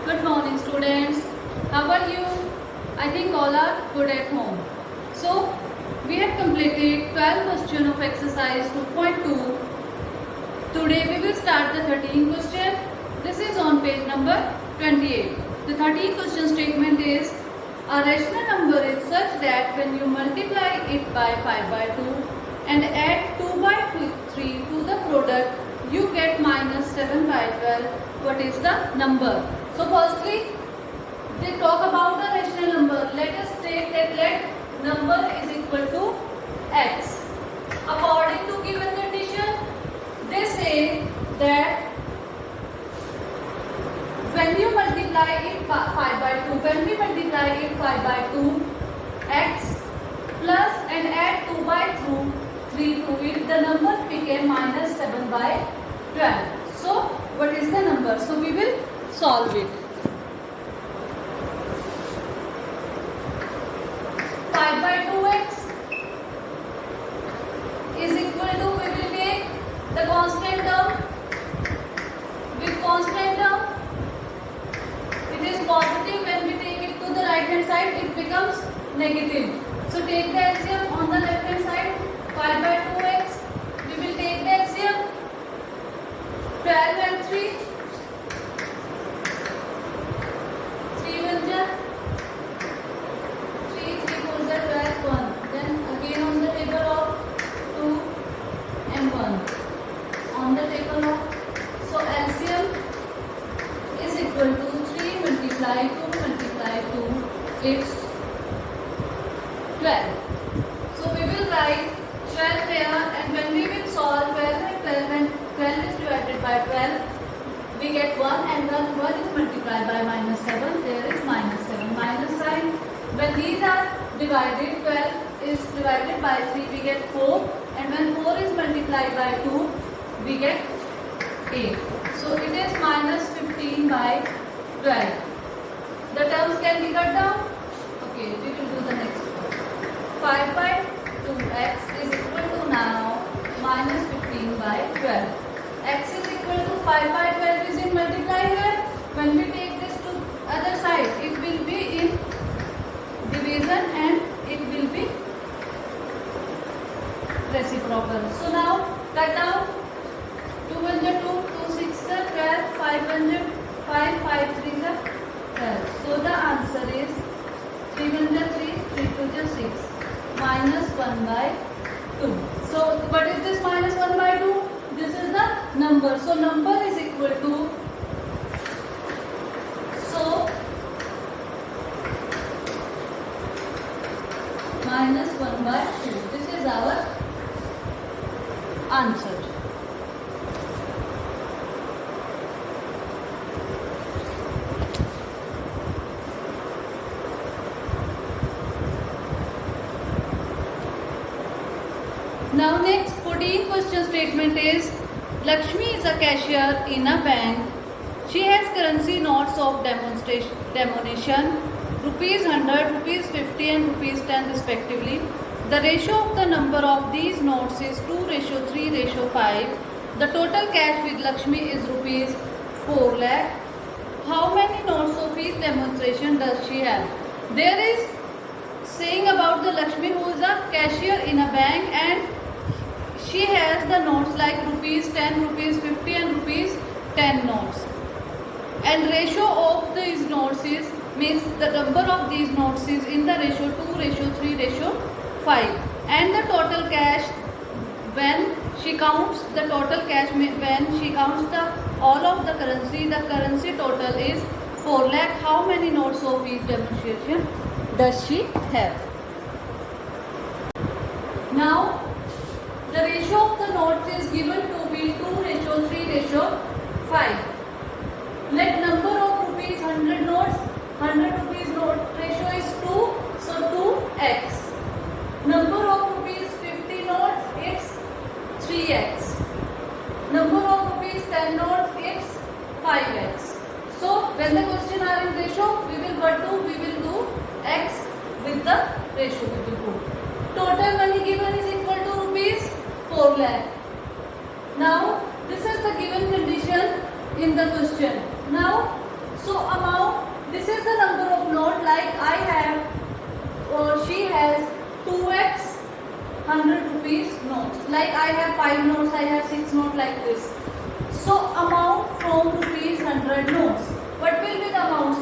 Good morning students. How are you? I think all are good at home. So we have completed 12 questions of exercise 2.2. Today we will start the 13th question. This is on page number 28. The 13th question statement is a rational number is such that when you multiply it by 5 by 2 and add 2 by 3 to the product, you get minus 7 by 12. What is the number? So firstly, they talk about a rational number. Let us take that let number is equal to x. According to given condition, they say that when you multiply it by 5 by 2, when we multiply it 5 by 2, x plus and add 2 by 3 to it, the number became minus 7 by 12. So what is the number? So we will solve it. 5 by 2x is equal to, we will take the constant term with constant term. It is positive. When we take it to the right hand side, it becomes negative. So take the LCM on the left hand side. 5 by 2x. We will take the LCM. 12 and 3. 3 1 ja. 3 4 ja 12 1. Then again on the table of 2 and 1. On the table of, so LCM is equal to 3 multiply 2 multiply 2. It's 12. So we will write 12 there, and when we will solve 12 and 12 and 12 is divided by 12, we get 1, and 1 is multiplied by minus 7, there is minus 7, minus sign. When these are divided, 12 is divided by 3, we get 4, and when 4 is multiplied by 2, we get 8. So it is minus 15 by 12. The terms can be cut down. Okay, we will do the next one. 5 by 2x is equal to now minus 15 by 12. X is equal to 5 by 12 is in multiply here. When we take this to other side, it will be in division and it will be reciprocal. So now cut down. 2 1 ja 2, 2 6 ja 12, 5 1 ja 5, 5 3 ja 12. So the answer is 3 1 ja 3, 3 2 ja 6. Minus 1 by 2. So what is this minus 1 by 2? This is the number. So number is equal to, so minus 1 by 2. This is our answer. Now next 14th question statement is, Lakshmi is a cashier in a bank. She has currency notes of denomination rupees 100, rupees 50 and rupees 10 respectively. The ratio of the number of these notes is 2:3:5. The total cash with Lakshmi is rupees 4 lakh. How many notes of each demonstration does she have? There is saying about the Lakshmi who is a cashier in a bank, and she has the notes like rupees 10, rupees 50 and rupees 10 notes. And ratio of these notes is, means the number of these notes is in the ratio 2:3:5. And the total cash, when she counts the total cash, when she counts the all of the currency total is 4 lakh. How many notes of each demonstration does she have? Now the ratio of the notes is given to be 2:3:5. Let number of rupees 100 notes, 100 rupees note ratio is 2, so 2x. Number of rupees 50 notes, it's 3x. Number of rupees 10 notes, it's 5x. So when the question are in ratio, we will do x with the ratio we will put. Total money given is equal to rupees 4 lakh. Now this is the given condition in the question. Now, so amount 100 rupees notes. Like I have 5 notes, I have 6 notes like this. So amount from rupees 100 notes. What will be the amount?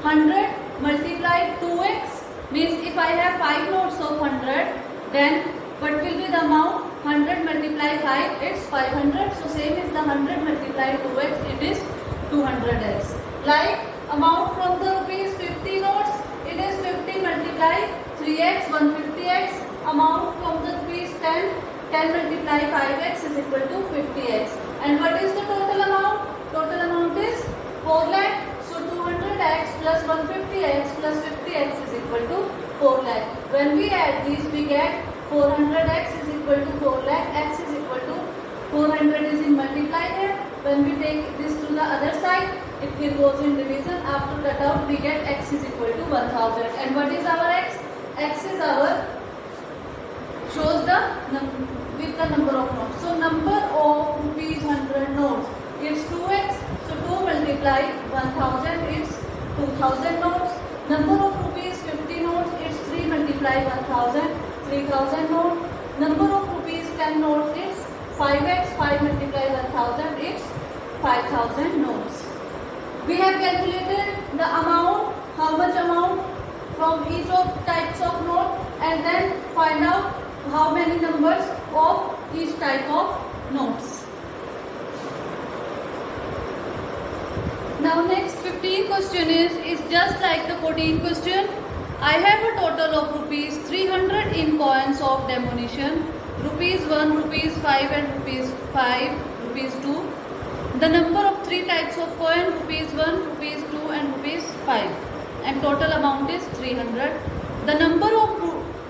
100 multiplied 2x means if I have 5 notes of 100, then what will be the amount? 100 multiplied 5, it's 500. So same is the 100 multiplied 2x, it is 200x. Like amount from the rupees 50 notes, it is 50 multiplied 3x, 150x. Amount from the rupees 10, 10 multiplied 5x is equal to 50x. And what is the total amount? Total amount is 4 lakh. So 200x plus 150x plus 50x is equal to 4 lakh. When we add these, we get 400x is equal to 4 lakh. X is equal to 400 is in multiply here. When we take this to the other side, it will goes in division. After cut out, we get x is equal to 1000. And what is our x? X is our shows the with the number of notes. So number of rupees 100 notes is 2x. So 2 multiplied 1000 is 2000 notes. Number of rupees 50 notes is 3 multiplied 1000, 3000 notes. Number of rupees 10 notes is 5x. 5 multiplied 1000 is 5000 notes. We have calculated the amount, how much amount from each of types of note, and then find out how many numbers of each type of notes. Now next 15 question is just like the 14 question. I have a total of rupees 300 in coins of denomination rupees 1, rupees 5 and rupees 5, rupees 2. The number of 3 types of coin, rupees 1, rupees 2 and rupees 5, and total amount is 300. The number of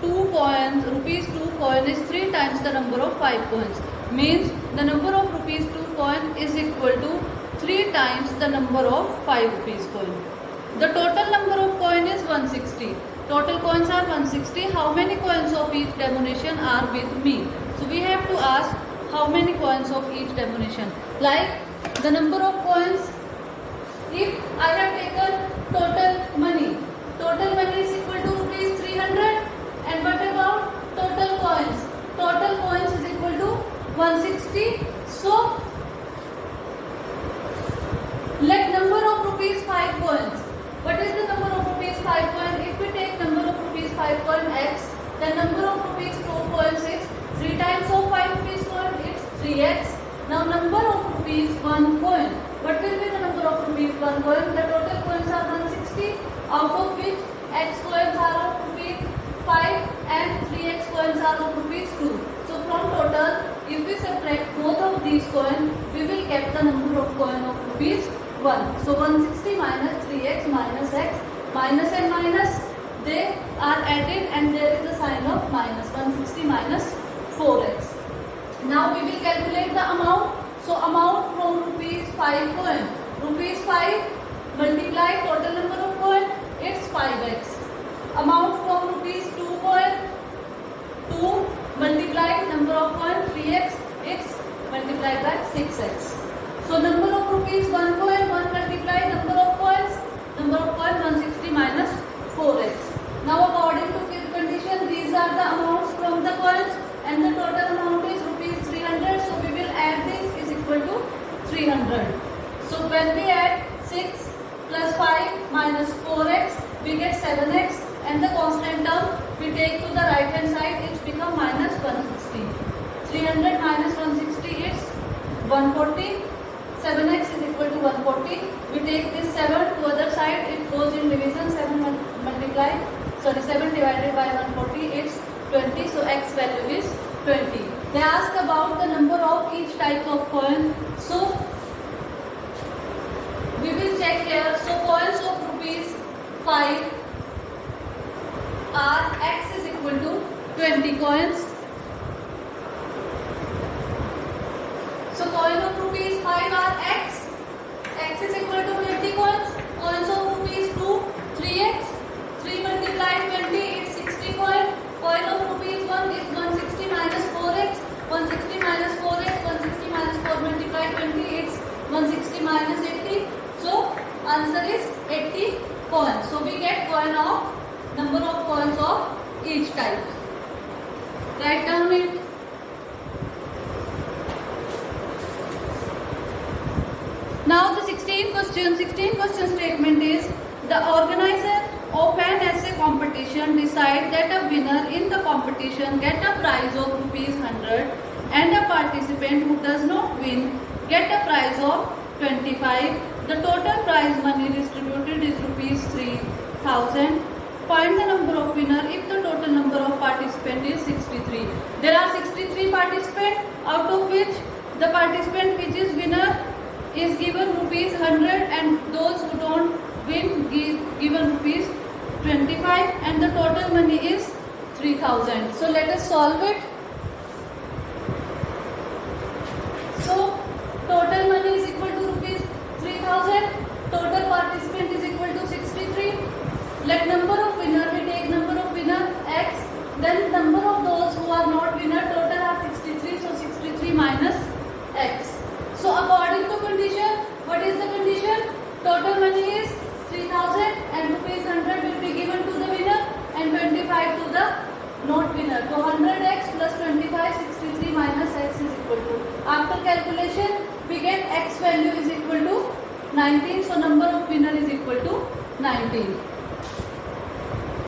2 coins, rupees 2 coin is 3 times the number of 5 coins. Means the number of rupees 2 coin is equal to 3 times the number of 5 rupees coin. The total number of coin is 160. Total coins are 160. How many coins of each denomination are with me? So we have to ask how many coins of each denomination. Like the number of coins, if I have taken total money is equal to rupees 300. And what about total coins? Total coins is equal to 160. So let number of rupees 5 coins. What is the number of rupees 5 coin? If we take number of rupees 5 coin x, the number of rupees 2 coins is 3 times of 5 rupees coin, it's 3x. Now number of rupees 1 coin. What will be the number of rupees 1 coin? The total coins are 160, out of which x coins are of rupees 5 and 3x coins are of rupees 2. So from total, if we subtract both of these coins, we will get the number of coin of rupees 1. So 160 minus 3x minus x, minus and minus, they are added and there is the sign of minus. 160 minus 4x. Now we will calculate the amount. So amount from rupees 5 coin. Rupees 5 multiplied total number of coin, it's 5x. Amount from rupees 2 coin, 2 multiplied number of coin 3x, it's multiplied by 6x. So number of rupees 1 coin, 1 multiplied number of coins 160 minus 4x. Now according to given condition, these are the amounts from the coins and the total amount is rupees 300. So we will add this is equal to 300. So when we add 6 plus 5 minus 4x, we get 7x. And the constant term we take to the right hand side, it become minus 160. 300 minus 160 is 140. 7x is equal to 140. We take this 7 to other side, it goes in division. 7 divided by 140 is 20. So x value is 20. They ask about the number of each type of coin. So we will check here. So coins of rupees 5 are x is equal to 20 coins. So coin of rupees 5 are x. X is equal to 20 coins. Coins of rupees 2, 3x. 3 multiplied 20 is 60 coin. Coin of rupees 1 is 160 minus 4x. 160 minus 4x. 160 minus 4 multiplied 20 is 160 minus 80. So answer is 80 coins. So we get coin of number of coins of each type. Write down it. Now the 16th question statement is, the organizer of an essay competition decide that a winner in the competition get a prize of ₹100 and a participant who does not win get a prize of 25. The total prize money distributed is ₹3,000. Find the number of winner if the total number of participant is 63. There are 63 participants, out of which the participant which is winner is given ₹100 and those who don't win given ₹25 and the total money is 3,000. So let us solve it. So total money is equal to ₹3,000. Total participant is equal to 63. Let number of winner, we take number of winner x, then number of those who are not winner, total are 63, so 63 minus x. So according to condition, what is the condition? Total money is 3,000 and ₹100 will be given to the winner and 25 to the not winner. So 100x plus 25, 63 minus x is equal to, after calculation we get x value is equal to 19, so number of winner is equal to 19.